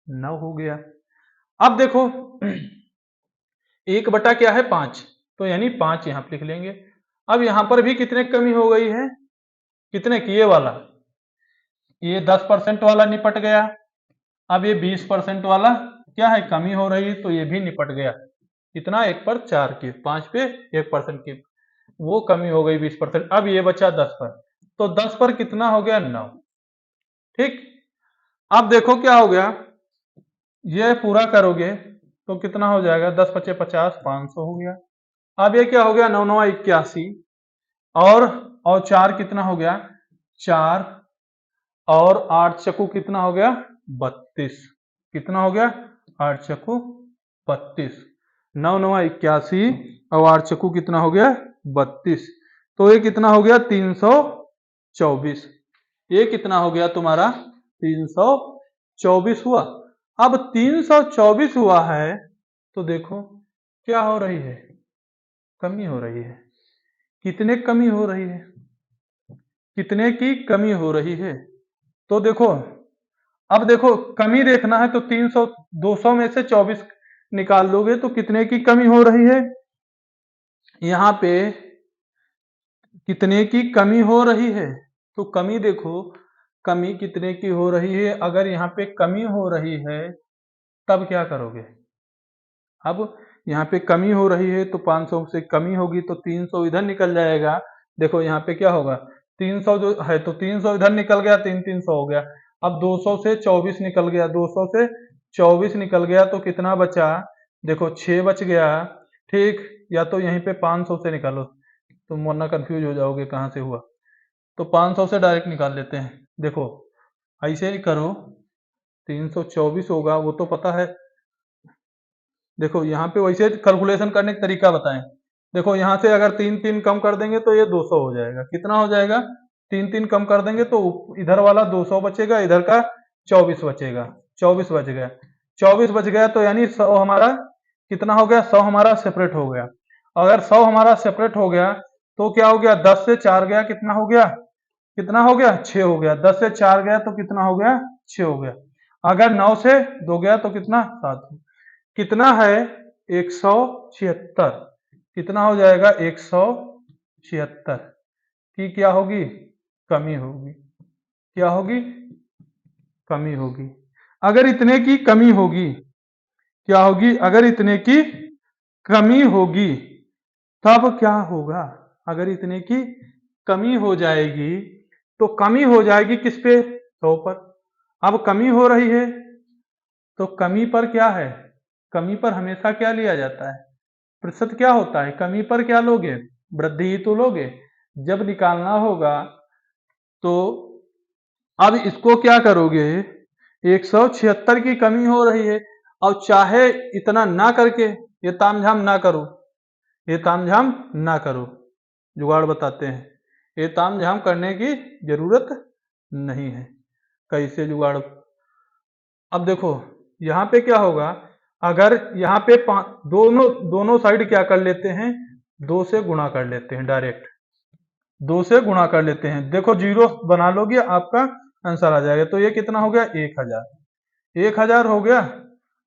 9 हो गया। अब देखो 1 बटा क्या है? 5, तो यानी 5 यहाँ पे लिख लेंगे। अब यहां पर भी कितने कमी हो गई है? कितने की? ये वाला, ये 10% वाला निपट गया। अब ये 20% वाला क्या है? कमी हो रही है, तो ये भी निपट गया। कितना? 1 पर 4 की, 5 पे 1% की वो कमी हो गई 20%। अब ये बचा 10 पर, तो 10 पर कितना हो गया? 9। ठीक, अब देखो क्या हो गया? ये पूरा करोगे तो कितना हो जाएगा? 10 पचे 50, 500 हो गया। अब ये क्या हो गया? 9 9 81 और 4 कितना हो गया? 4 और 8 चक्कू कितना हो गया? 32। कितना हो गया? 8 चक्कू 32। 9 9 81 और 8 चक्कू कितना हो गया? 32। तो ये कितना हो गया? 324। ये कितना हो गया तुम्हारा? 324 हुआ। अब 324 हुआ है तो देखो क्या हो रही है? कमी हो रही है। कितने कमी हो रही है? कितने की कमी हो रही है? तो देखो, अब देखो कमी देखना है तो 300, 200 में से 24 निकाल दोगे तो कितने की कमी हो रही है? यहाँ पे कितने की कमी हो रही है? तो कमी देखो, कमी कितने की हो रही है? अगर यहाँ पे कमी हो रही है तब क्या करोगे? अब यहाँ पे कमी हो रही है तो 500 से कमी होगी तो 300 इधर निकल जाएगा। देखो यहाँ पे क्या होगा? 300 जो है तो 300 इधर निकल गया, 300 हो गया। अब 200 से 24 निकल गया, 200 से 24 निकल गया तो कितना बचा? देखो 6 बच गया। ठीक, या तो यहीं पे 500 से निकालो, तुम वरना कंफ्यूज हो जाओगे कहाँ से हुआ। तो 500 से डायरेक्ट निकाल लेते हैं। देखो ऐसे ही करो 324 होगा, वो तो पता है। देखो यहाँ पे वैसे कैलकुलेशन करने का तरीका बताएं। देखो यहाँ से अगर 3 कम कर देंगे तो ये 200 हो जाएगा। कितना हो जाएगा? 3 कम कर देंगे तो इधर वाला 200 बचेगा, इधर का 24 बचेगा। 24 बच गया। 24 बच गया तो यानी 100 हमारा कितना हो गया? 100 हमारा सेपरेट हो गया। अगर 100 हमारा सेपरेट हो गया तो क्या हो गया? 10 से 4 गया, कितना हो गया? कितना हो गया? 6 हो गया। 10 से 4 गया तो कितना हो गया? 6 हो गया। अगर 9 से 2 गया तो कितना? 7। कितना है? 176। कितना हो जाएगा? 176 की क्या होगी? कमी होगी। क्या होगी? कमी होगी। अगर इतने की कमी होगी, क्या होगी? अगर इतने की कमी होगी तब क्या होगा? अगर इतने की कमी हो जाएगी तो कमी हो जाएगी किस पे? 100 पर। अब कमी हो रही है तो कमी पर क्या है? कमी पर हमेशा क्या लिया जाता है? प्रतिशत क्या होता है? कमी पर क्या लोगे? वृद्धि ही तो लोगे। जब निकालना होगा तो अब इसको क्या करोगे? 176 की कमी हो रही है और चाहे इतना ना करके, ये तामझाम ना करो, ये तामझाम ना करो, जुगाड़ बताते हैं। ये तामझाम करने की जरूरत नहीं है। कैसे जुगाड़? अब देखो यहाँ पे क्या होगा? अगर यहाँ पे दोनों दोनों साइड क्या कर लेते हैं? 2 से गुणा कर लेते हैं डायरेक्ट। 2 से गुणा कर लेते हैं। देखो जीरो बना लोगे आपका आंसर आ जाएगा। तो ये कितना हो गया? 1000। 1000 हो गया।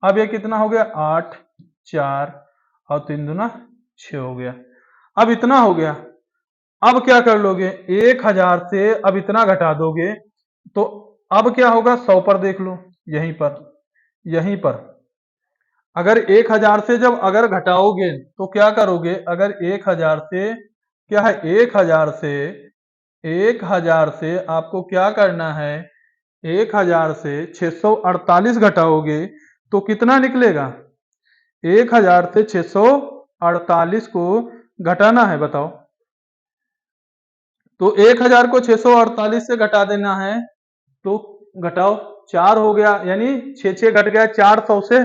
अब ये कितना हो गया? 8, 4 और 3 दूना 6 हो गया। अब इतना हो गया। अब क्या कर लोगे? 1000 से अब इतना घटा दोगे तो अब क्या होगा? 100 पर देख लो, यहीं पर, यहीं पर। अगर 1000 से जब अगर घटाओगे तो क्या करोगे? अगर 1000 से क्या है? 1000 से आपको क्या करना है? 1000 से 648 घटाओगे तो कितना निकलेगा? 1000 से 648 को घटाना है, बताओ। तो 1000 को 648 से घटा देना है तो घटाओ, 4 हो गया, यानी 6 घट गया। 400 से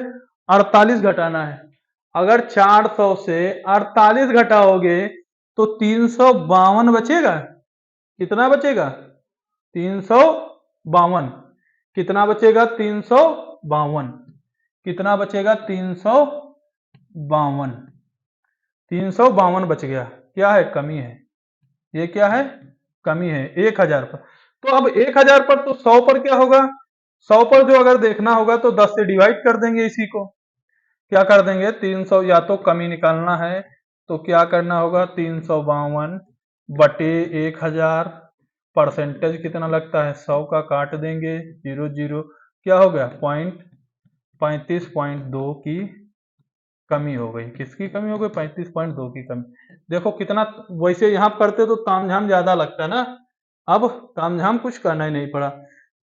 48 घटाना है। अगर 400 से 48 घटाओगे तो 352 बचेगा। कितना बचेगा? 352। कितना बचेगा? 352। कितना बचेगा? 352। 352 बच गया। क्या है? कमी है। ये क्या है? कमी है 1000 पर। तो अब 1000 पर तो 100 पर क्या होगा? 100 पर जो अगर देखना होगा तो 10 से डिवाइड कर देंगे इसी को। क्या कर देंगे? 300, या तो कमी निकालना है तो क्या करना होगा? 352 बटे 1000। परसेंटेज कितना लगता है? 100 का काट देंगे, 0 0। क्या हो गया? 35.2 की कमी हो गई। किसकी कमी हो गई? 35.2 की कमी। देखो कितना, वैसे यहाँ करते तो तामझाम ज्यादा लगता ना, अब तामझाम कुछ करना ही नहीं पड़ा।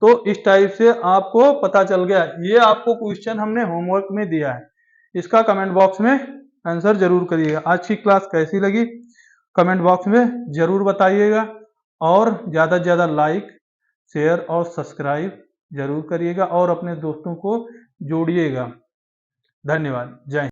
तो इस टाइप से आपको पता चल गया। ये आपको क्वेश्चन हमने होमवर्क में दिया है, इसका कमेंट बॉक्स में आंसर जरूर करिएगा। आज की क्लास कैसी लगी कमेंट बॉक्स में जरूर बताइएगा और ज्यादा से ज्यादा लाइक, शेयर और सब्सक्राइब जरूर करिएगा और अपने दोस्तों को जोड़िएगा। धन्यवाद। जय हिंद।